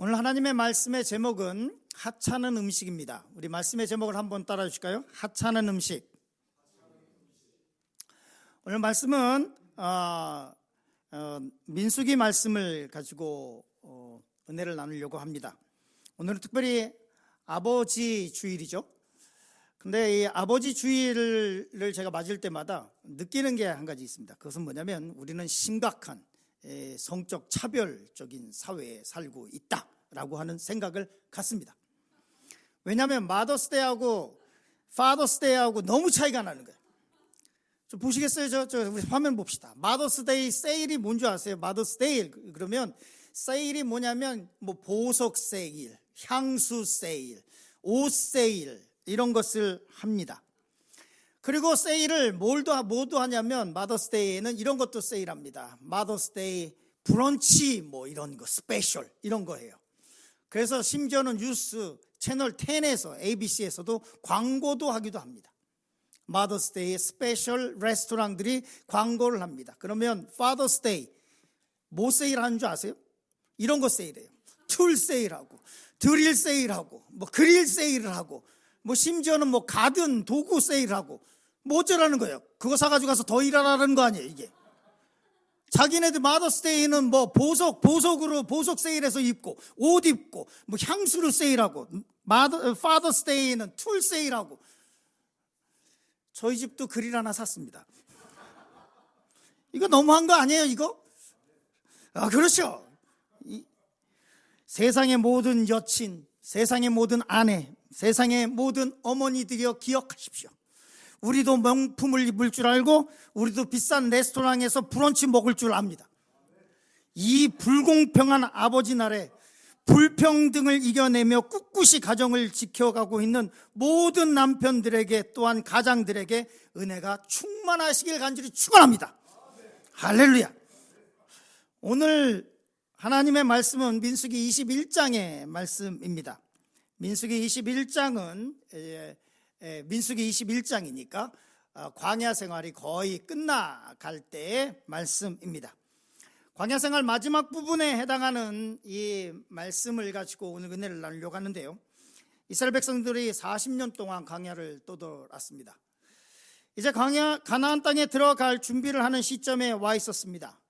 오늘 하나님의 말씀의 제목은 하찮은 음식입니다. 우리 말씀의 제목을 한번 따라 주실까요? 하찮은 음식. 오늘 말씀은 민수기 말씀을 가지고 은혜를 나누려고 합니다. 오늘은 특별히 아버지 주일이죠. 근데 이 아버지 주일을 제가 맞을 때마다 느끼는 게 한 가지 있습니다. 그것은 뭐냐면 우리는 심각한 성적 차별적인 사회에 살고 있다라고 하는 생각을 갖습니다. 왜냐하면 마더스데이하고 파더스데이하고 너무 차이가 나는 거예요. 좀 보시겠어요? 우리 화면 봅시다. 마더스데이 세일이 뭔지 아세요? 마더스데이 그러면 세일이 뭐냐면 뭐 보석 세일, 향수 세일, 옷 세일 이런 것을 합니다. 그리고 세일을 뭐도 하냐면 마더스데이에는 이런 것도 세일합니다. 마더스데이 브런치 뭐 이런 거 스페셜 이런 거예요. 그래서 심지어는 뉴스 채널 10에서 ABC에서도 광고도 하기도 합니다. 마더스데이 스페셜 레스토랑들이 광고를 합니다. 그러면 파더스데이 뭐 세일하는 줄 아세요? 이런 거 세일해요. 툴 세일하고 드릴 세일하고 뭐 그릴 세일을 하고 뭐 심지어는 뭐 가든 도구 세일하고 뭐 어쩌라는 거예요? 그거 사가지고 가서 더 일하라는 거 아니에요 이게. 자기네들 마더스데이는 뭐 보석으로 보석 세일해서 입고 옷 입고 뭐 향수를 세일하고 파더스데이는 툴 세일하고. 저희 집도 그릴 하나 샀습니다. 이거 너무한 거 아니에요 이거? 그렇죠. 세상의 모든 여친, 세상의 모든 아내, 세상의 모든 어머니들이여 기억하십시오. 우리도 명품을 입을 줄 알고 우리도 비싼 레스토랑에서 브런치 먹을 줄 압니다. 이 불공평한 아버지 날에 불평등을 이겨내며 꿋꿋이 가정을 지켜가고 있는 모든 남편들에게 또한 가장들에게 은혜가 충만하시길 간절히 축원합니다. 할렐루야. 오늘 하나님의 말씀은 민수기 21장의 말씀입니다. 민수기 21장은 민수기 21장이니까 광야 생활이 거의 끝나갈 때의 말씀입니다. 광야 생활 마지막 부분에 해당하는 이 말씀을 가지고 오늘 은혜를 나누려고 하는데요. 이스라엘 백성들이 40년 동안 광야를 떠돌았습니다. 이제 가나안 땅에 들어갈 준비를 하는 시점에 와 있었습니다.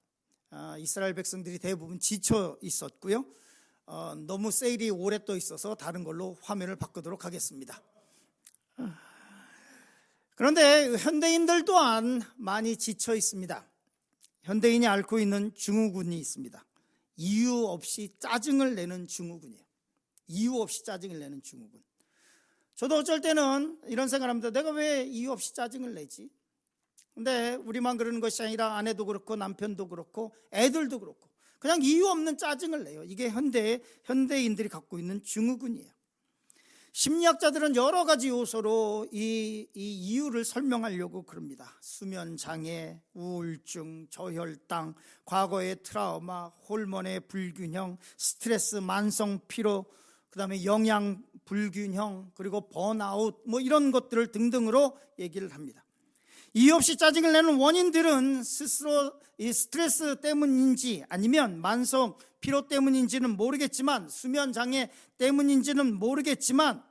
이스라엘 백성들이 대부분 지쳐 있었고요. 너무 세일이 오래 떠 있어서 다른 걸로 화면을 바꾸도록 하겠습니다. 그런데 현대인들 또한 많이 지쳐 있습니다. 현대인이 앓고 있는 증후군이 있습니다. 이유 없이 짜증을 내는 증후군이에요. 이유 없이 짜증을 내는 증후군. 저도 어쩔 때는 이런 생각을 합니다. 내가 왜 이유 없이 짜증을 내지? 근데 우리만 그러는 것이 아니라 아내도 그렇고 남편도 그렇고 애들도 그렇고 그냥 이유 없는 짜증을 내요. 이게 현대인들이 갖고 있는 증후군이에요. 심리학자들은 여러 가지 요소로 이 이유를 설명하려고 그럽니다. 수면 장애, 우울증, 저혈당, 과거의 트라우마, 호르몬의 불균형, 스트레스, 만성 피로, 그다음에 영양 불균형, 그리고 번아웃 뭐 이런 것들을 등등으로 얘기를 합니다. 이유 없이 짜증을 내는 원인들은 스스로 이 스트레스 때문인지 아니면 만성 피로 때문인지는 모르겠지만 수면 장애 때문인지는 모르겠지만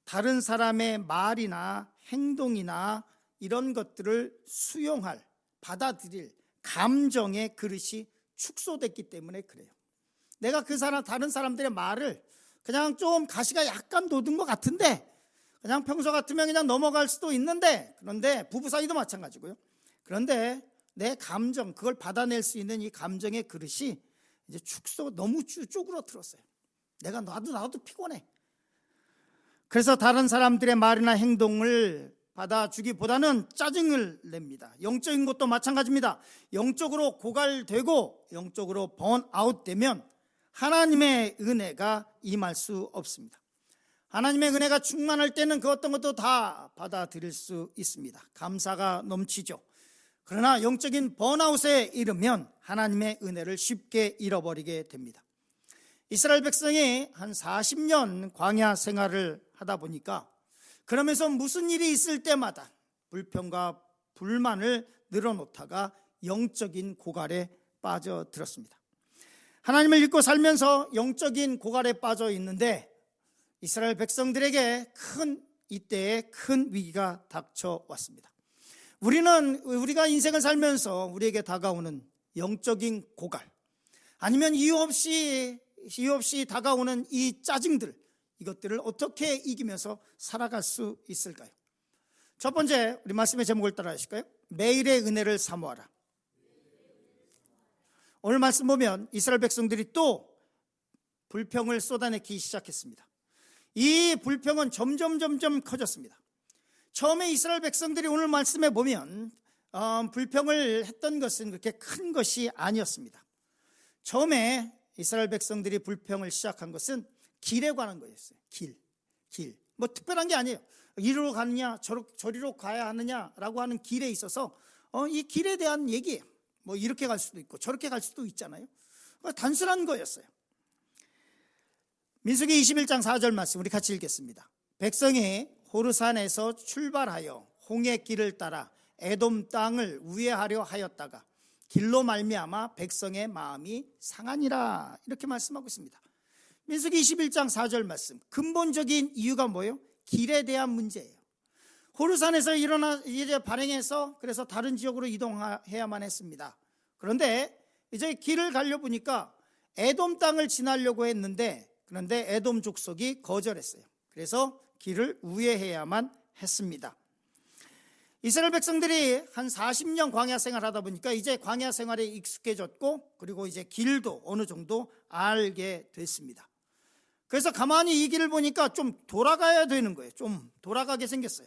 다른 사람의 말이나 행동이나 이런 것들을 수용할, 받아들일 감정의 그릇이 축소됐기 때문에 그래요. 내가 다른 사람들의 말을 그냥 좀 가시가 약간 돋은 것 같은데 그냥 평소 같으면 그냥 넘어갈 수도 있는데, 그런데 부부 사이도 마찬가지고요. 그런데 내 감정, 그걸 받아낼 수 있는 이 감정의 그릇이 이제 너무 쪼그러들었어요. 나도 피곤해. 그래서 다른 사람들의 말이나 행동을 받아주기보다는 짜증을 냅니다. 영적인 것도 마찬가지입니다. 영적으로 고갈되고 영적으로 번아웃 되면 하나님의 은혜가 임할 수 없습니다. 하나님의 은혜가 충만할 때는 그 어떤 것도 다 받아들일 수 있습니다. 감사가 넘치죠. 그러나 영적인 번아웃에 이르면 하나님의 은혜를 쉽게 잃어버리게 됩니다. 이스라엘 백성이 한 40년 광야 생활을 하다 보니까 그러면서 무슨 일이 있을 때마다 불평과 불만을 늘어놓다가 영적인 고갈에 빠져들었습니다. 하나님을 잊고 살면서 영적인 고갈에 빠져 있는데 이스라엘 백성들에게 이때에 큰 위기가 닥쳐왔습니다. 우리가 인생을 살면서 우리에게 다가오는 영적인 고갈, 아니면 이유 없이 다가오는 이 짜증들, 이것들을 어떻게 이기면서 살아갈 수 있을까요? 첫 번째, 우리 말씀의 제목을 따라 하실까요? 매일의 은혜를 사모하라. 오늘 말씀 보면 이스라엘 백성들이 또 불평을 쏟아내기 시작했습니다. 이 불평은 점점 커졌습니다. 처음에 이스라엘 백성들이 오늘 말씀에 보면 불평을 했던 것은 그렇게 큰 것이 아니었습니다. 처음에 이스라엘 백성들이 불평을 시작한 것은 길에 관한 거였어요. 길. 뭐 특별한 게 아니에요. 이리로 가느냐 저리로 가야 하느냐라고 하는 길에 있어서 이 길에 대한 얘기예요. 뭐 이렇게 갈 수도 있고 저렇게 갈 수도 있잖아요. 단순한 거였어요. 민수기 21장 4절 말씀 우리 같이 읽겠습니다. 백성이 호르산에서 출발하여 홍해 길을 따라 에돔 땅을 우회하려 하였다가 길로 말미암아 백성의 마음이 상하니라, 이렇게 말씀하고 있습니다. 민수기 21장 4절 말씀, 근본적인 이유가 뭐예요? 길에 대한 문제예요. 호르산에서 이제 발행해서 그래서 다른 지역으로 이동해야만 했습니다. 그런데 이제 길을 가려 보니까 에돔 땅을 지나려고 했는데, 그런데 에돔 족속이 거절했어요. 그래서 길을 우회해야만 했습니다. 이스라엘 백성들이 한 40년 광야 생활하다 보니까 이제 광야 생활에 익숙해졌고, 그리고 이제 길도 어느 정도 알게 됐습니다. 그래서 가만히 이 길을 보니까 좀 돌아가야 되는 거예요. 좀 돌아가게 생겼어요.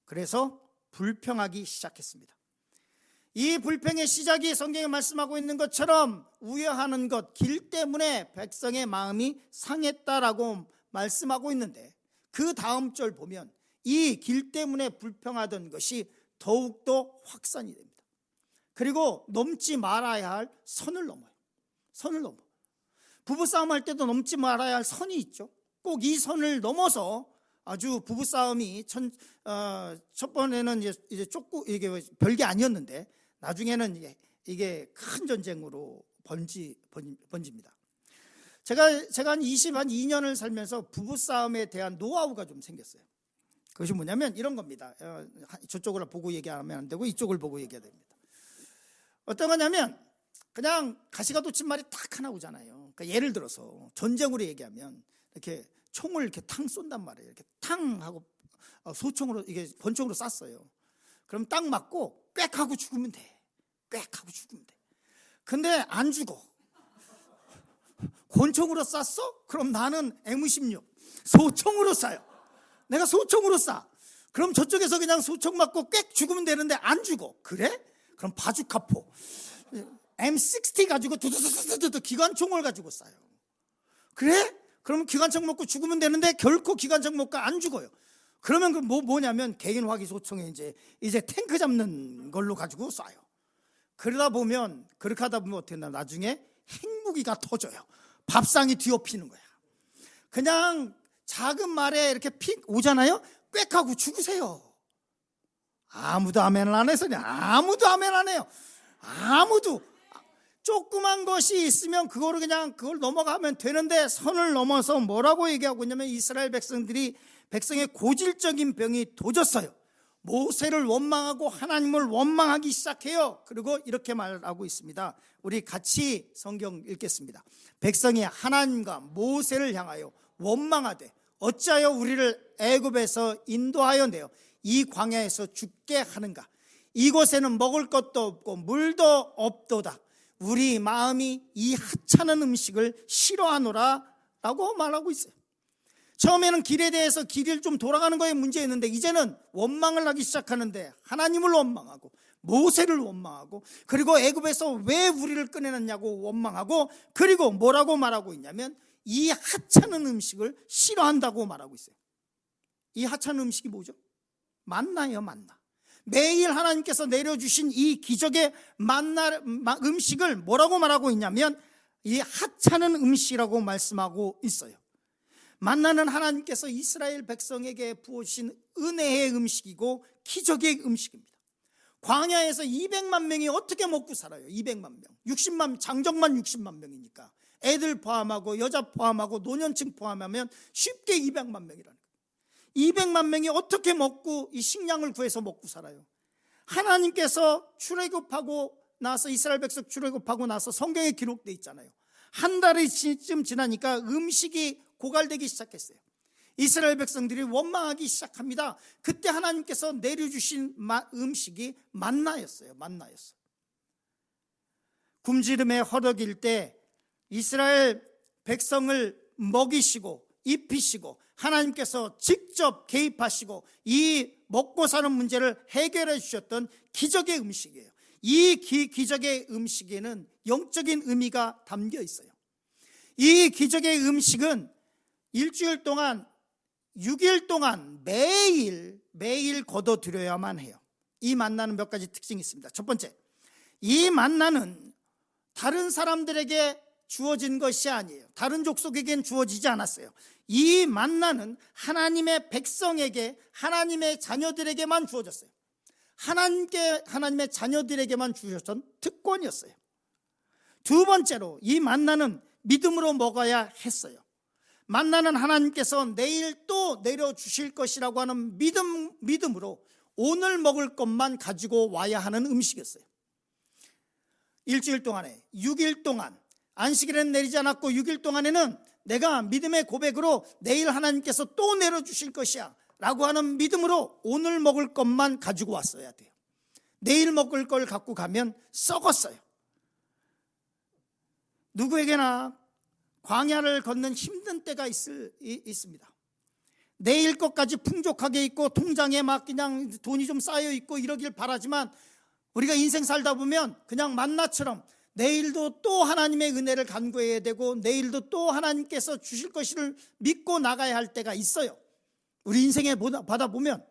그래서 불평하기 시작했습니다. 이 불평의 시작이 성경에 말씀하고 있는 것처럼 우회하는 것, 길 때문에 백성의 마음이 상했다라고 말씀하고 있는데, 그 다음 절 보면 이 길 때문에 불평하던 것이 더욱더 확산이 됩니다. 그리고 넘지 말아야 할 선을 넘어요. 선을 넘어. 부부싸움 할 때도 넘지 말아야 할 선이 있죠. 꼭 이 선을 넘어서 아주 부부싸움이 첫 번에는 이제 이게 별게 아니었는데 나중에는 이게 큰 전쟁으로 번집니다. 제가 한 22년을 살면서 부부싸움에 대한 노하우가 좀 생겼어요. 그것이 뭐냐면 이런 겁니다. 저쪽으로 보고 얘기하면 안 되고 이쪽을 보고 얘기해야 됩니다. 어떤 거냐면 그냥 가시가 돋친 말이 딱 하나 오잖아요. 그러니까 예를 들어서 전쟁으로 얘기하면 이렇게 총을 이렇게 탕 쏜단 말이에요. 이렇게 탕 하고 소총으로 이게 권총으로 쐈어요. 그럼 딱 맞고 꽥 하고 죽으면 돼. 꽥 하고 죽으면 돼. 근데 안 죽어. 권총으로 쐈어? 그럼 나는 M16 소총으로 쏴요. 내가 소총으로 쏴. 그럼 저쪽에서 그냥 소총 맞고 꽥 죽으면 되는데 안 죽어. 그래? 그럼 바주카포 M60 가지고 두두두두두 기관총을 가지고 쏴요. 그래? 그럼 기관총 먹고 죽으면 되는데 결코 기관총 먹고 안 죽어요. 그러면 그 뭐냐면 개인 화기 소총에 이제 탱크 잡는 걸로 가지고 쏴요. 그렇게 하다 보면 어떻게 되나, 나중에 핵무기가 터져요. 밥상이 뒤엎이는 거야. 그냥 작은 말에 이렇게 픽 오잖아요. 꽥 하고 죽으세요. 아무도 아멘을 안 해서 아무도 아멘 안 해요. 아무도. 조그만 것이 있으면 그걸 넘어가면 되는데 선을 넘어서 뭐라고 얘기하고 있냐면 이스라엘 백성의 고질적인 병이 도졌어요. 모세를 원망하고 하나님을 원망하기 시작해요. 그리고 이렇게 말하고 있습니다. 우리 같이 성경 읽겠습니다. 백성이 하나님과 모세를 향하여 원망하되 어찌하여 우리를 애굽에서 인도하여 내어 이 광야에서 죽게 하는가. 이곳에는 먹을 것도 없고 물도 없도다. 우리 마음이 이 하찮은 음식을 싫어하노라 라고 말하고 있어요. 처음에는 길에 대해서 길을 좀 돌아가는 거에 문제였는데 이제는 원망을 하기 시작하는데 하나님을 원망하고 모세를 원망하고 그리고 애굽에서 왜 우리를 꺼내놨냐고 원망하고 그리고 뭐라고 말하고 있냐면 이 하찮은 음식을 싫어한다고 말하고 있어요. 이 하찮은 음식이 뭐죠? 만나예요. 만나. 매일 하나님께서 내려주신 이 기적의 만나 음식을 뭐라고 말하고 있냐면 이 하찮은 음식이라고 말씀하고 있어요. 만나는 하나님께서 이스라엘 백성에게 부어주신 은혜의 음식이고 기적의 음식입니다. 광야에서 200만 명이 어떻게 먹고 살아요? 200만 명. 장정만 60만 명이니까 애들 포함하고 여자 포함하고 노년층 포함하면 쉽게 200만 명이라는 거예요. 200만 명이 어떻게 먹고 이 식량을 구해서 먹고 살아요? 하나님께서 출애굽하고 나서 이스라엘 백성 출애굽하고 나서 성경에 기록되어 있잖아요. 한 달이쯤 지나니까 음식이 고갈되기 시작했어요. 이스라엘 백성들이 원망하기 시작합니다. 그때 하나님께서 내려주신 음식이 만나였어요. 굶주림에 허덕일 때 이스라엘 백성을 먹이시고 입히시고 하나님께서 직접 개입하시고 이 먹고 사는 문제를 해결해 주셨던 기적의 음식이에요. 이 기적의 음식에는 영적인 의미가 담겨 있어요. 이 기적의 음식은 일주일 동안 6일 동안 매일 거둬들여야만 해요. 이 만나는 몇 가지 특징이 있습니다. 첫 번째, 이 만나는 다른 사람들에게 주어진 것이 아니에요. 다른 족속에겐 주어지지 않았어요. 이 만나는 하나님의 백성에게, 하나님의 자녀들에게만 주어졌어요. 하나님의 자녀들에게만 주셨던 특권이었어요. 두 번째로, 이 만나는 믿음으로 먹어야 했어요. 만나는 하나님께서 내일 또 내려주실 것이라고 하는 믿음으로 오늘 먹을 것만 가지고 와야 하는 음식이었어요. 일주일 동안에 6일 동안 안식일에는 내리지 않았고 6일 동안에는 내가 믿음의 고백으로 내일 하나님께서 또 내려주실 것이야 라고 하는 믿음으로 오늘 먹을 것만 가지고 왔어야 돼요. 내일 먹을 걸 갖고 가면 썩었어요. 누구에게나 광야를 걷는 힘든 때가 있습니다. 내일 것까지 풍족하게 있고 통장에 막 그냥 돈이 좀 쌓여 있고 이러길 바라지만 우리가 인생 살다 보면 그냥 만나처럼 내일도 또 하나님의 은혜를 간구해야 되고 내일도 또 하나님께서 주실 것을 믿고 나가야 할 때가 있어요. 우리 인생에 받아보면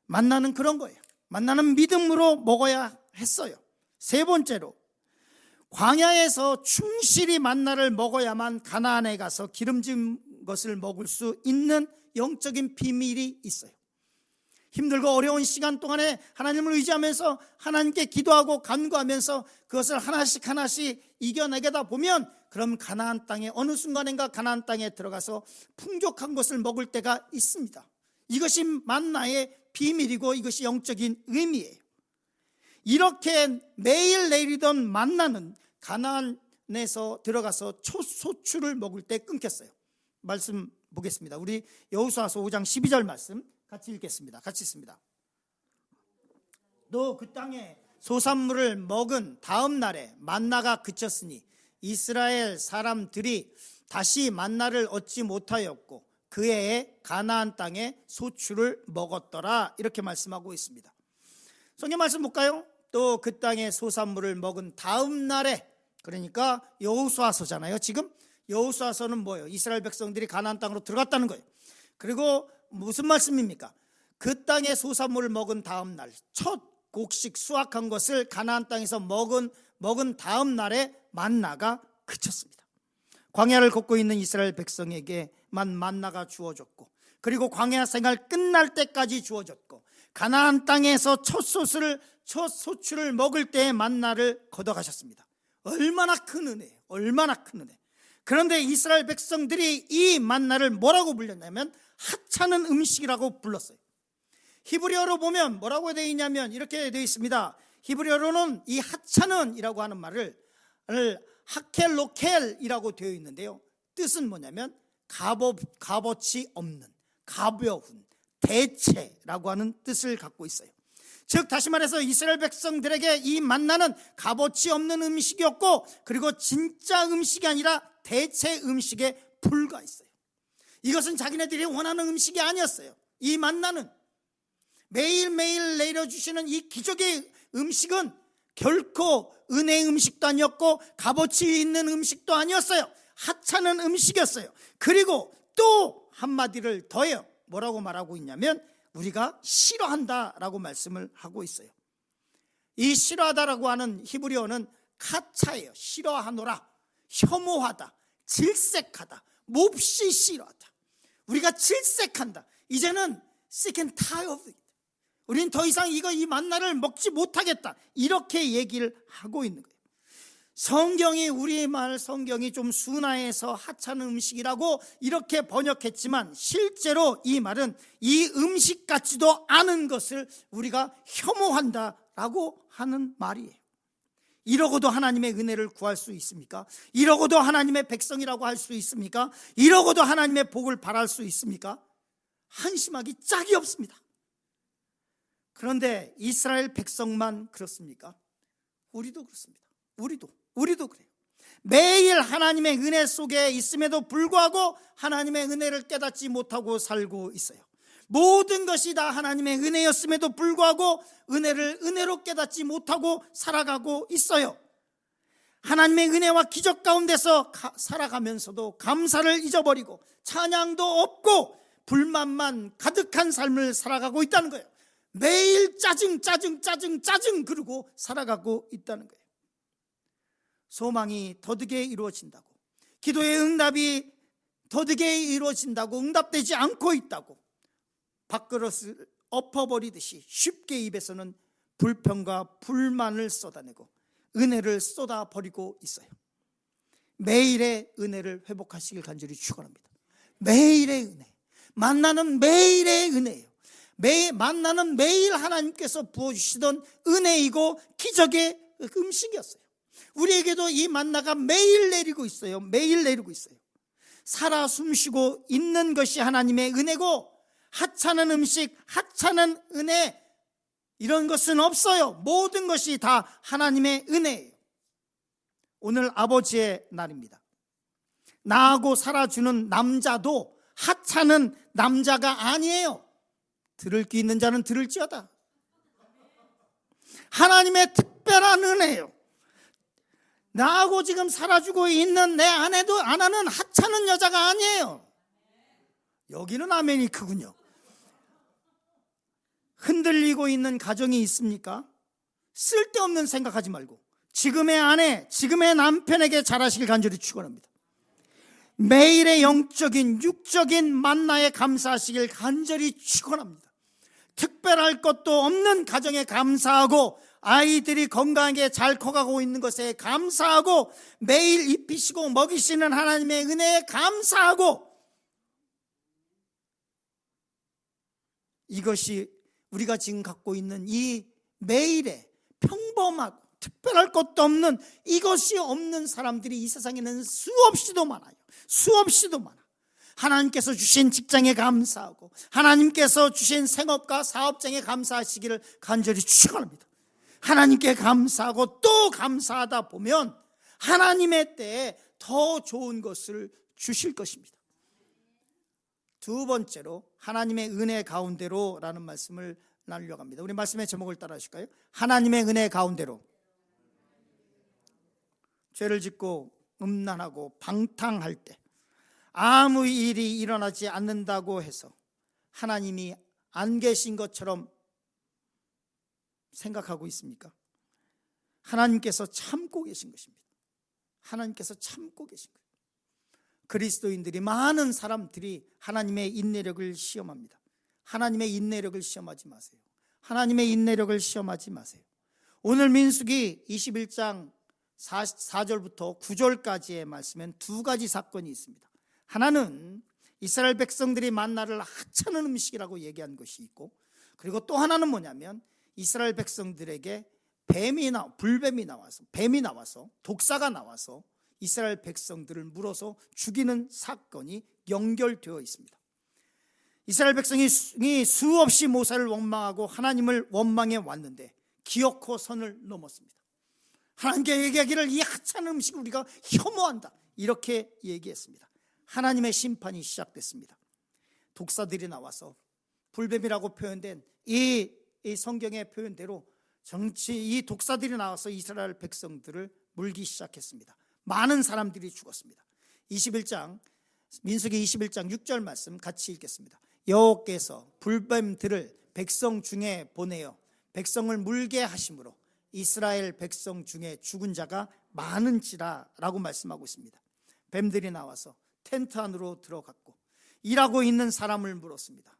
만나는 그런 거예요. 만나는 믿음으로 먹어야 했어요. 세 번째로, 광야에서 충실히 만나를 먹어야만 가나안에 가서 기름진 것을 먹을 수 있는 영적인 비밀이 있어요. 힘들고 어려운 시간 동안에 하나님을 의지하면서 하나님께 기도하고 간구하면서 그것을 하나씩 이겨내다 보면 그럼 가나안 땅에 어느 순간인가 가나안 땅에 들어가서 풍족한 것을 먹을 때가 있습니다. 이것이 만나의 비밀이고 이것이 영적인 의미예요. 이렇게 매일 내리던 만나는 가나안에서 들어가서 첫 소출을 먹을 때 끊겼어요. 말씀 보겠습니다. 우리 여호수아서 5장 12절 말씀 같이 읽겠습니다. 같이 읽습니다. 또 그 땅에 소산물을 먹은 다음 날에 만나가 그쳤으니 이스라엘 사람들이 다시 만나를 얻지 못하였고 그 해에 가나안 땅에 소출을 먹었더라. 이렇게 말씀하고 있습니다. 성경 말씀 볼까요? 또 그 땅에 소산물을 먹은 다음 날에, 그러니까 여호수아서잖아요. 지금 여호수아서는 뭐예요? 이스라엘 백성들이 가나안 땅으로 들어갔다는 거예요. 그리고 무슨 말씀입니까? 그 땅에 소산물을 먹은 다음 날, 첫 곡식 수확한 것을 가나안 땅에서 먹은 다음 날에 만나가 그쳤습니다. 광야를 걷고 있는 이스라엘 백성에게만 만나가 주어졌고, 그리고 광야 생활 끝날 때까지 주어졌고, 가나안 땅에서 첫 소출을 먹을 때의 만나를 걷어가셨습니다. 얼마나 큰 은혜예요. 얼마나 큰 은혜. 그런데 이스라엘 백성들이 이 만나를 뭐라고 불렸냐면 하찮은 음식이라고 불렀어요. 히브리어로 보면 뭐라고 되어 있냐면 이렇게 되어 있습니다. 히브리어로는 이 하찮은이라고 하는 말을 하켈로켈이라고 되어 있는데요, 뜻은 뭐냐면 값어치 없는, 가벼운, 대체라고 하는 뜻을 갖고 있어요. 즉 다시 말해서 이스라엘 백성들에게 이 만나는 값어치 없는 음식이었고, 그리고 진짜 음식이 아니라 대체 음식에 불과했어요. 이것은 자기네들이 원하는 음식이 아니었어요. 이 만나는 매일매일 내려주시는 이 기적의 음식은 결코 은혜의 음식도 아니었고 값어치 있는 음식도 아니었어요. 하찮은 음식이었어요. 그리고 또 한마디를 더해요. 뭐라고 말하고 있냐면 우리가 싫어한다라고 말씀을 하고 있어요. 이 싫어하다라고 하는 히브리어는 카차예요. 싫어하노라, 혐오하다, 질색하다, 몹시 싫어하다. 우리가 질색한다. 이제는 sick and tired of it. 우린 더 이상 이 만나를 먹지 못하겠다. 이렇게 얘기를 하고 있는 거예요. 성경이, 우리말 성경이 좀 순화해서 하찮은 음식이라고 이렇게 번역했지만 실제로 이 말은 이 음식 같지도 않은 것을 우리가 혐오한다라고 하는 말이에요. 이러고도 하나님의 은혜를 구할 수 있습니까? 이러고도 하나님의 백성이라고 할 수 있습니까? 이러고도 하나님의 복을 바랄 수 있습니까? 한심하기 짝이 없습니다. 그런데 이스라엘 백성만 그렇습니까? 우리도 그렇습니다. 우리도 그래요. 매일 하나님의 은혜 속에 있음에도 불구하고 하나님의 은혜를 깨닫지 못하고 살고 있어요. 모든 것이 다 하나님의 은혜였음에도 불구하고 은혜를 은혜로 깨닫지 못하고 살아가고 있어요. 하나님의 은혜와 기적 가운데서 살아가면서도 감사를 잊어버리고 찬양도 없고 불만만 가득한 삶을 살아가고 있다는 거예요. 매일 짜증 그러고 살아가고 있다는 거예요. 소망이 더디게 이루어진다고, 기도의 응답이 더디게 이루어진다고, 응답되지 않고 있다고 밥그릇을 엎어버리듯이 쉽게 입에서는 불평과 불만을 쏟아내고 은혜를 쏟아버리고 있어요. 매일의 은혜를 회복하시길 간절히 축원합니다. 매일의 은혜, 만나는 매일의 은혜예요. 만나는 매일 하나님께서 부어주시던 은혜이고 기적의 음식이었어요. 우리에게도 이 만나가 매일 내리고 있어요. 매일 내리고 있어요. 살아 숨쉬고 있는 것이 하나님의 은혜고, 하찮은 음식, 하찮은 은혜, 이런 것은 없어요. 모든 것이 다 하나님의 은혜예요. 오늘 아버지의 날입니다. 나하고 살아주는 남자도 하찮은 남자가 아니에요. 들을 귀 있는 자는 들을지어다. 하나님의 특별한 은혜예요. 나하고 지금 살아주고 있는 내 아내는 하찮은 여자가 아니에요. 여기는 아멘이 크군요. 흔들리고 있는 가정이 있습니까? 쓸데없는 생각하지 말고 지금의 아내, 지금의 남편에게 잘하시길 간절히 축원합니다. 매일의 영적인, 육적인 만나에 감사하시길 간절히 축원합니다. 특별할 것도 없는 가정에 감사하고, 아이들이 건강하게 잘 커가고 있는 것에 감사하고, 매일 입히시고 먹이시는 하나님의 은혜에 감사하고, 이것이 우리가 지금 갖고 있는 이 매일의 평범하고 특별할 것도 없는, 이것이 없는 사람들이 이 세상에는 수없이도 많아요. 수없이도 많아. 하나님께서 주신 직장에 감사하고, 하나님께서 주신 생업과 사업장에 감사하시기를 간절히 축원합니다. 하나님께 감사하고 또 감사하다 보면 하나님의 때에 더 좋은 것을 주실 것입니다. 두 번째로, 하나님의 은혜 가운데로 라는 말씀을 나누려고 합니다. 우리 말씀의 제목을 따라 하실까요? 하나님의 은혜 가운데로. 죄를 짓고 음란하고 방탕할 때, 아무 일이 일어나지 않는다고 해서 하나님이 안 계신 것처럼 생각하고 있습니까? 하나님께서 참고 계신 것입니다. 하나님께서 참고 계신 거예요. 그리스도인들이, 많은 사람들이 하나님의 인내력을 시험합니다. 하나님의 인내력을 시험하지 마세요. 하나님의 인내력을 시험하지 마세요. 오늘 민수기 21장 4절부터 9절까지의 말씀엔 두 가지 사건이 있습니다. 하나는 이스라엘 백성들이 만나를 하찮은 음식이라고 얘기한 것이 있고, 그리고 또 하나는 뭐냐면 이스라엘 백성들에게 뱀이 나와서 독사가 나와서 이스라엘 백성들을 물어서 죽이는 사건이 연결되어 있습니다. 이스라엘 백성이 수없이 모세를 원망하고 하나님을 원망해 왔는데 기어코 선을 넘었습니다. 하나님께 얘기하기를 이 하찮은 음식을 우리가 혐오한다, 이렇게 얘기했습니다. 하나님의 심판이 시작됐습니다. 독사들이 나와서, 불뱀이라고 표현된 이 성경의 표현대로 이 독사들이 나와서 이스라엘 백성들을 물기 시작했습니다. 많은 사람들이 죽었습니다. 민수기 21장 6절 말씀 같이 읽겠습니다. 여호와께서 불뱀들을 백성 중에 보내어 백성을 물게 하심으로 이스라엘 백성 중에 죽은 자가 많은지라 라고 말씀하고 있습니다. 뱀들이 나와서 텐트 안으로 들어갔고 일하고 있는 사람을 물었습니다.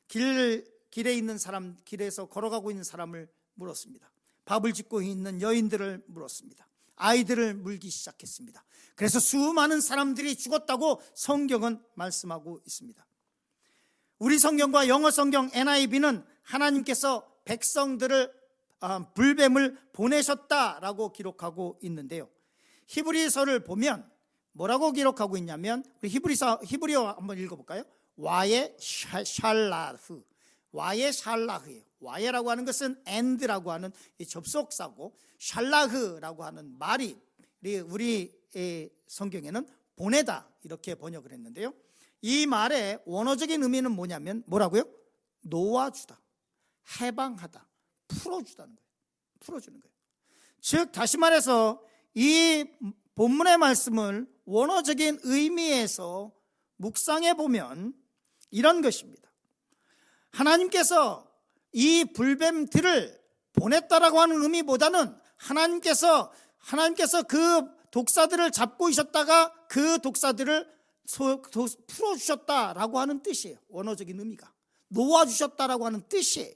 길 길에 있는 사람, 길에서 걸어가고 있는 사람을 물었습니다. 밥을 짓고 있는 여인들을 물었습니다. 아이들을 물기 시작했습니다. 그래서 수많은 사람들이 죽었다고 성경은 말씀하고 있습니다. 우리 성경과 영어 성경 NIV는 하나님께서 백성들을 불뱀을 보내셨다라고 기록하고 있는데요, 히브리서를 보면 뭐라고 기록하고 있냐면, 우리 히브리어 한번 읽어볼까요? 와예 샬라흐, 와예 샬라흐예요. 와예라고 하는 것은 and라고 하는 접속사고, 샬라흐라고 하는 말이 우리 성경에는 보내다 이렇게 번역을 했는데요, 이 말의 원어적인 의미는 뭐냐면 뭐라고요? 놓아주다, 해방하다, 풀어주다는 거예요. 풀어주는 거예요. 즉 다시 말해서 이 본문의 말씀을 원어적인 의미에서 묵상해 보면 이런 것입니다. 하나님께서 이 불뱀들을 보냈다라고 하는 의미보다는 하나님께서 그 독사들을 잡고 있었다가 그 독사들을 풀어주셨다라고 하는 뜻이에요. 원어적인 의미가 놓아주셨다라고 하는 뜻이에요.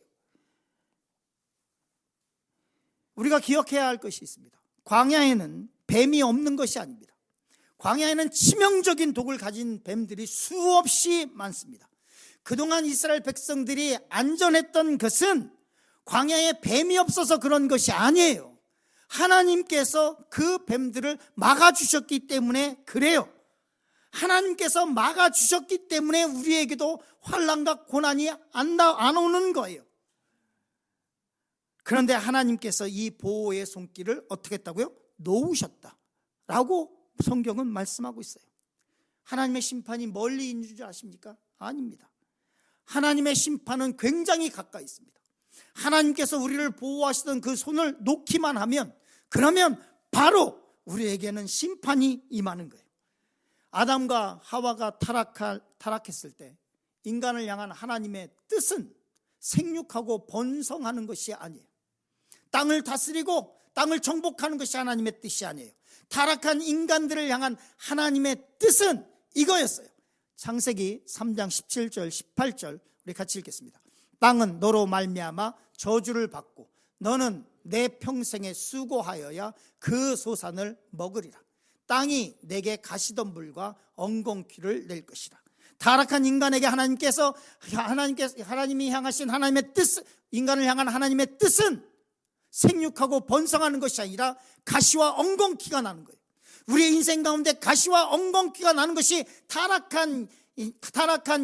우리가 기억해야 할 것이 있습니다. 광야에는 뱀이 없는 것이 아닙니다. 광야에는 치명적인 독을 가진 뱀들이 수없이 많습니다. 그동안 이스라엘 백성들이 안전했던 것은 광야에 뱀이 없어서 그런 것이 아니에요. 하나님께서 그 뱀들을 막아주셨기 때문에 그래요. 하나님께서 막아주셨기 때문에 우리에게도 환난과 고난이 안 오는 거예요. 그런데 하나님께서 이 보호의 손길을 어떻게 했다고요? 놓으셨다라고 성경은 말씀하고 있어요. 하나님의 심판이 멀리 있는 줄 아십니까? 아닙니다. 하나님의 심판은 굉장히 가까이 있습니다. 하나님께서 우리를 보호하시던 그 손을 놓기만 하면, 그러면 바로 우리에게는 심판이 임하는 거예요. 아담과 하와가 타락했을 때 인간을 향한 하나님의 뜻은 생육하고 번성하는 것이 아니에요. 땅을 다스리고 땅을 정복하는 것이 하나님의 뜻이 아니에요. 타락한 인간들을 향한 하나님의 뜻은 이거였어요. 창세기 3장 17절 18절 우리 같이 읽겠습니다. 땅은 너로 말미암아 저주를 받고 너는 내 평생에 수고하여야 그 소산을 먹으리라. 땅이 내게 가시덤불과 엉겅퀴를 낼 것이라. 타락한 인간에게 하나님이 향하신 하나님의 뜻, 인간을 향한 하나님의 뜻은 생육하고 번성하는 것이 아니라 가시와 엉겅퀴가 나는 거예요. 우리의 인생 가운데 가시와 엉겅퀴가 나는 것이 타락한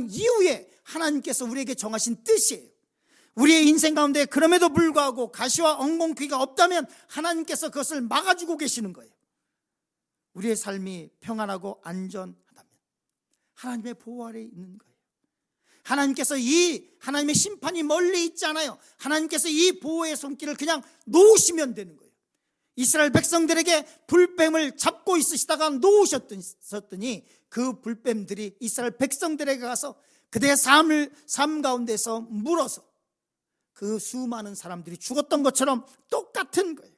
이후에 하나님께서 우리에게 정하신 뜻이에요. 우리의 인생 가운데 그럼에도 불구하고 가시와 엉겅퀴가 없다면 하나님께서 그것을 막아주고 계시는 거예요. 우리의 삶이 평안하고 안전하다면 하나님의 보호 아래에 있는 거예요. 하나님께서 하나님의 심판이 멀리 있지 않아요. 하나님께서 이 보호의 손길을 그냥 놓으시면 되는 거예요. 이스라엘 백성들에게 불뱀을 잡고 있으시다가 놓으셨더니 그 불뱀들이 이스라엘 백성들에게 가서 그들의 삶 가운데서 물어서 그 수많은 사람들이 죽었던 것처럼 똑같은 거예요.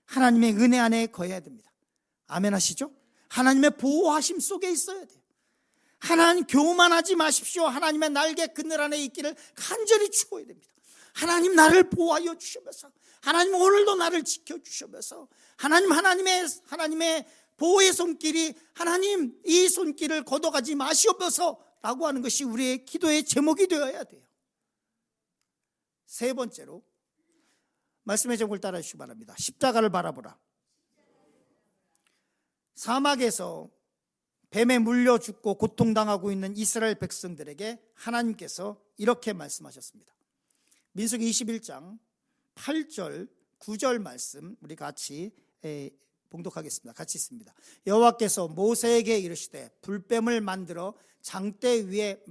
하나님의 은혜 안에 거해야 됩니다. 아멘 하시죠? 하나님의 보호하심 속에 있어야 돼요. 하나님 교만하지 마십시오. 하나님의 날개 그늘 안에 있기를 간절히 추구해야 됩니다. 하나님 나를 보호하여 주시면서, 하나님 오늘도 나를 지켜주시면서, 하나님의 보호의 손길이, 하나님 이 손길을 걷어가지 마시옵소서 라고 하는 것이 우리의 기도의 제목이 되어야 돼요. 세 번째로 말씀의 제목을 따라 주시기 바랍니다. 십자가를 바라보라. 사막에서 뱀에 물려 죽고 고통당하고 있는 이스라엘 백성들에게 하나님께서 이렇게 말씀하셨습니다. 민수기 21장 8절 9절 말씀 우리 같이 봉독하겠습니다. 같이 있습니다. 여호와께서 모세에게 이르시되 불뱀을 만들어 장대 위에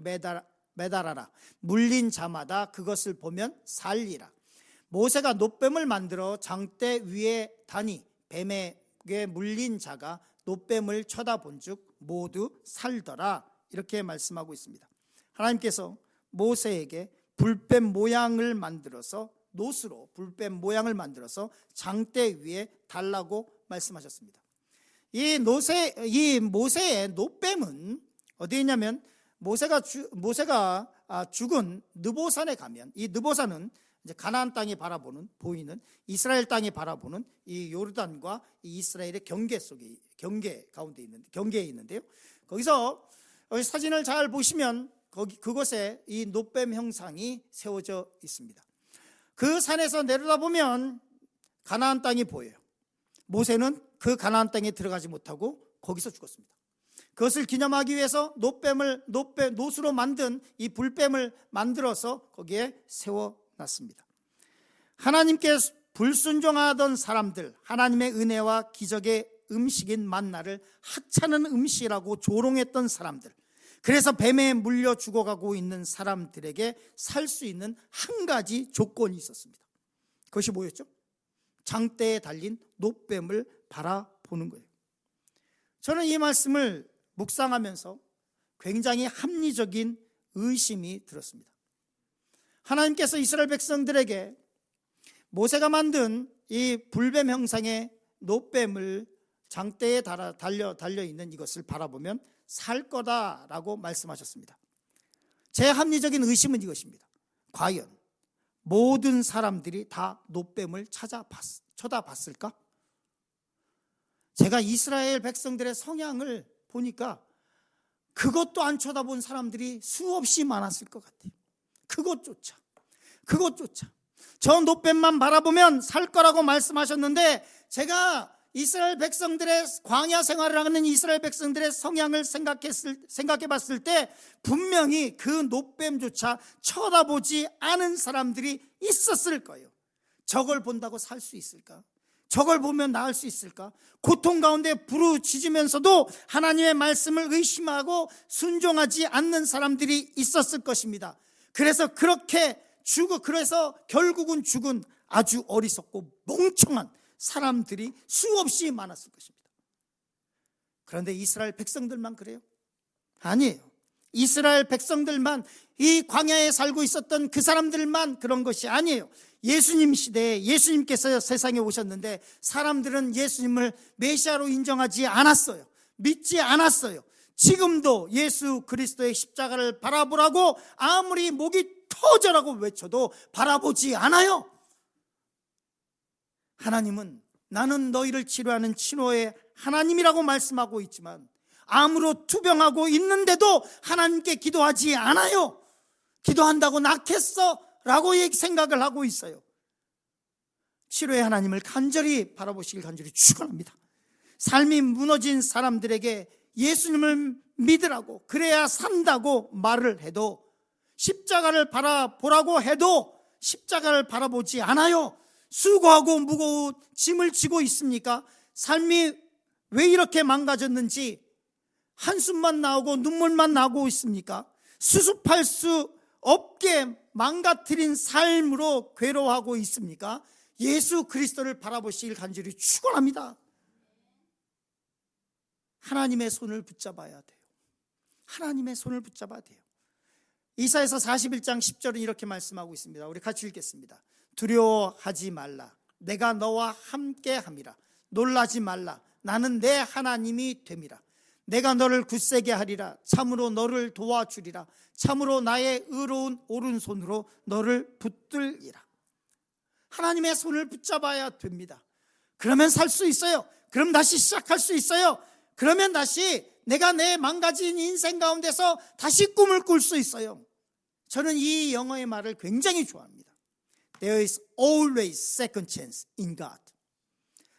매달아라. 물린 자마다 그것을 보면 살리라. 모세가 놋뱀을 만들어 장대 위에 다니 뱀에게 물린 자가 놋뱀을 쳐다본즉 모두 살더라. 이렇게 말씀하고 있습니다. 하나님께서 모세에게 불뱀 모양을 만들어서 놋으로 불뱀 모양을 만들어서 장대 위에 달라고 말씀하셨습니다. 이 모세의 놋뱀은 어디에 있냐면 모세가 죽은 느보산에 가면, 이 느보산은 이제 가나안 땅이 보이는 이스라엘 땅이 바라보는 이 요르단과 이 이스라엘의 경계에 있는데요. 거기서 사진을 잘 보시면 그곳에 이 놋뱀 형상이 세워져 있습니다. 그 산에서 내려다보면 가나안 땅이 보여요. 모세는 그 가나안 땅에 들어가지 못하고 거기서 죽었습니다. 그것을 기념하기 위해서 놋으로 만든 이 불뱀을 만들어서 거기에 세워놨습니다. 하나님께 불순종하던 사람들, 하나님의 은혜와 기적의 음식인 만나를 하찮은 음식이라고 조롱했던 사람들, 그래서 뱀에 물려 죽어가고 있는 사람들에게 살 수 있는 한 가지 조건이 있었습니다. 그것이 뭐였죠? 장대에 달린 놋뱀을 바라보는 거예요. 저는 이 말씀을 묵상하면서 굉장히 합리적인 의심이 들었습니다. 하나님께서 이스라엘 백성들에게 모세가 만든 이 불뱀 형상의 놋뱀을 장대에 달려 있는 이것을 바라보면 살 거다라고 말씀하셨습니다. 제 합리적인 의심은 이것입니다. 과연 모든 사람들이 다 놋뱀을 쳐다봤을까? 제가 이스라엘 백성들의 성향을 보니까 그것도 안 쳐다본 사람들이 수없이 많았을 것 같아요. 그것조차 저 놋뱀만 바라보면 살 거라고 말씀하셨는데, 제가 이스라엘 백성들의 광야 생활을 하는 이스라엘 백성들의 성향을 생각해 봤을 때 분명히 그 놋뱀조차 쳐다보지 않은 사람들이 있었을 거예요. 저걸 본다고 살 수 있을까? 저걸 보면 나을 수 있을까? 고통 가운데 부르짖으면서도 하나님의 말씀을 의심하고 순종하지 않는 사람들이 있었을 것입니다. 그래서 결국은 죽은 아주 어리석고 멍청한 사람들이 수없이 많았을 것입니다. 그런데 이스라엘 백성들만 그래요? 아니에요. 이스라엘 백성들만, 이 광야에 살고 있었던 그 사람들만 그런 것이 아니에요. 예수님 시대에 예수님께서 세상에 오셨는데 사람들은 예수님을 메시아로 인정하지 않았어요. 믿지 않았어요. 지금도 예수 그리스도의 십자가를 바라보라고 아무리 목이 터져라고 외쳐도 바라보지 않아요. 하나님은 나는 너희를 치료하는 치료의 하나님이라고 말씀하고 있지만 암으로 투병하고 있는데도 하나님께 기도하지 않아요. 기도한다고 낫겠어? 라고 생각을 하고 있어요. 치료의 하나님을 간절히 바라보시길 간절히 축원합니다. 삶이 무너진 사람들에게 예수님을 믿으라고, 그래야 산다고 말을 해도, 십자가를 바라보라고 해도 십자가를 바라보지 않아요. 수고하고 무거운 짐을 지고 있습니까? 삶이 왜 이렇게 망가졌는지 한숨만 나오고 눈물만 나고 있습니까? 수습할 수 없게 망가뜨린 삶으로 괴로워하고 있습니까? 예수 그리스도를 바라보시길 간절히 축원합니다. 하나님의 손을 붙잡아야 돼요. 하나님의 손을 붙잡아야 돼요. 이사야서 41장 10절은 이렇게 말씀하고 있습니다. 우리 같이 읽겠습니다. 두려워하지 말라. 내가 너와 함께함이라. 놀라지 말라. 나는 내 하나님이 됨이라. 내가 너를 굳세게 하리라. 참으로 너를 도와주리라. 참으로 나의 의로운 오른손으로 너를 붙들리라. 하나님의 손을 붙잡아야 됩니다. 그러면 살 수 있어요. 그럼 다시 시작할 수 있어요. 그러면 다시 내가 내 망가진 인생 가운데서 다시 꿈을 꿀 수 있어요. 저는 이 영어의 말을 굉장히 좋아합니다. There is always second chance in God.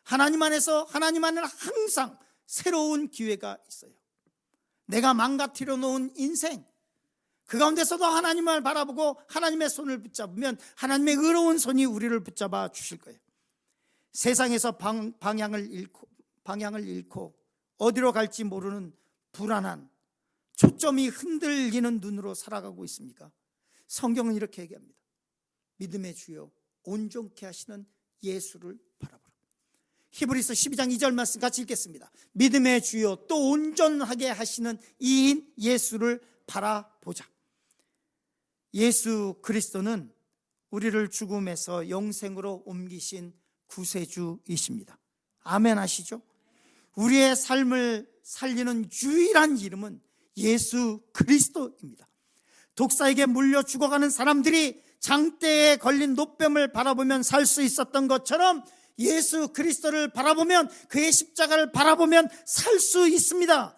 하나님 안에서, 하나님 안에는 항상 새로운 기회가 있어요. 내가 망가뜨려 놓은 인생, 그 가운데서도 하나님을 바라보고 하나님의 손을 붙잡으면 하나님의 의로운 손이 우리를 붙잡아 주실 거예요. 세상에서 방향을 잃고 어디로 갈지 모르는 불안한, 초점이 흔들리는 눈으로 살아가고 있습니까? 성경은 이렇게 얘기합니다. 믿음의 주여 온전케 하시는 예수를 바라보라. 히브리서 12장 2절 말씀 같이 읽겠습니다. 믿음의 주여 또 온전하게 하시는 이인 예수를 바라보자. 예수 그리스도는 우리를 죽음에서 영생으로 옮기신 구세주이십니다. 아멘 하시죠? 우리의 삶을 살리는 유일한 이름은 예수 그리스도입니다. 독사에게 물려 죽어가는 사람들이 장대에 걸린 노뱀을 바라보면 살 수 있었던 것처럼 예수 그리스도를 바라보면, 그의 십자가를 바라보면 살 수 있습니다.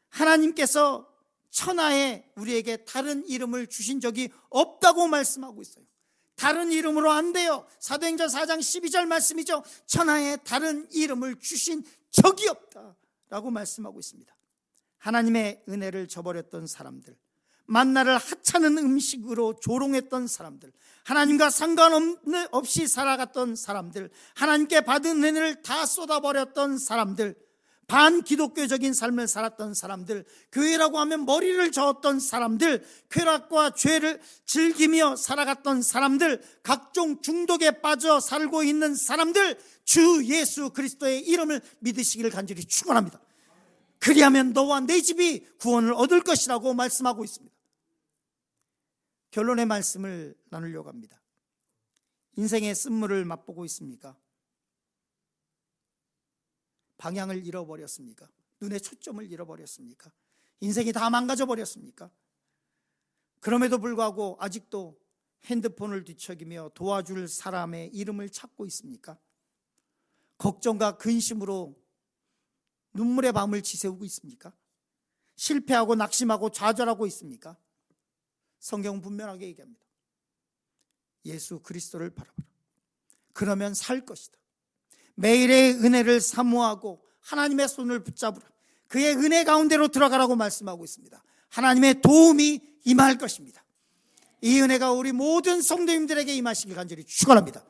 하나님께서 천하에 우리에게 다른 이름을 주신 적이 없다고 말씀하고 있어요. 다른 이름으로 안 돼요. 사도행전 4장 12절 말씀이죠. 천하에 다른 이름을 주신 적이 없다라고 말씀하고 있습니다. 하나님의 은혜를 저버렸던 사람들, 만나를 하찮은 음식으로 조롱했던 사람들, 하나님과 상관없이 살아갔던 사람들, 하나님께 받은 은혜를 다 쏟아버렸던 사람들, 반기독교적인 삶을 살았던 사람들, 교회라고 하면 머리를 저었던 사람들, 쾌락과 죄를 즐기며 살아갔던 사람들, 각종 중독에 빠져 살고 있는 사람들, 주 예수 그리스도의 이름을 믿으시기를 간절히 축원합니다. 그리하면 너와 내 집이 구원을 얻을 것이라고 말씀하고 있습니다. 결론의 말씀을 나누려고 합니다. 인생의 쓴물을 맛보고 있습니까? 방향을 잃어버렸습니까? 눈의 초점을 잃어버렸습니까? 인생이 다 망가져 버렸습니까? 그럼에도 불구하고 아직도 핸드폰을 뒤척이며 도와줄 사람의 이름을 찾고 있습니까? 걱정과 근심으로 눈물의 밤을 지새우고 있습니까? 실패하고 낙심하고 좌절하고 있습니까? 성경은 분명하게 얘기합니다. 예수 그리스도를 바라봐라. 그러면 살 것이다. 매일의 은혜를 사모하고 하나님의 손을 붙잡으라. 그의 은혜 가운데로 들어가라고 말씀하고 있습니다. 하나님의 도움이 임할 것입니다. 이 은혜가 우리 모든 성도님들에게 임하시길 간절히 축원합니다.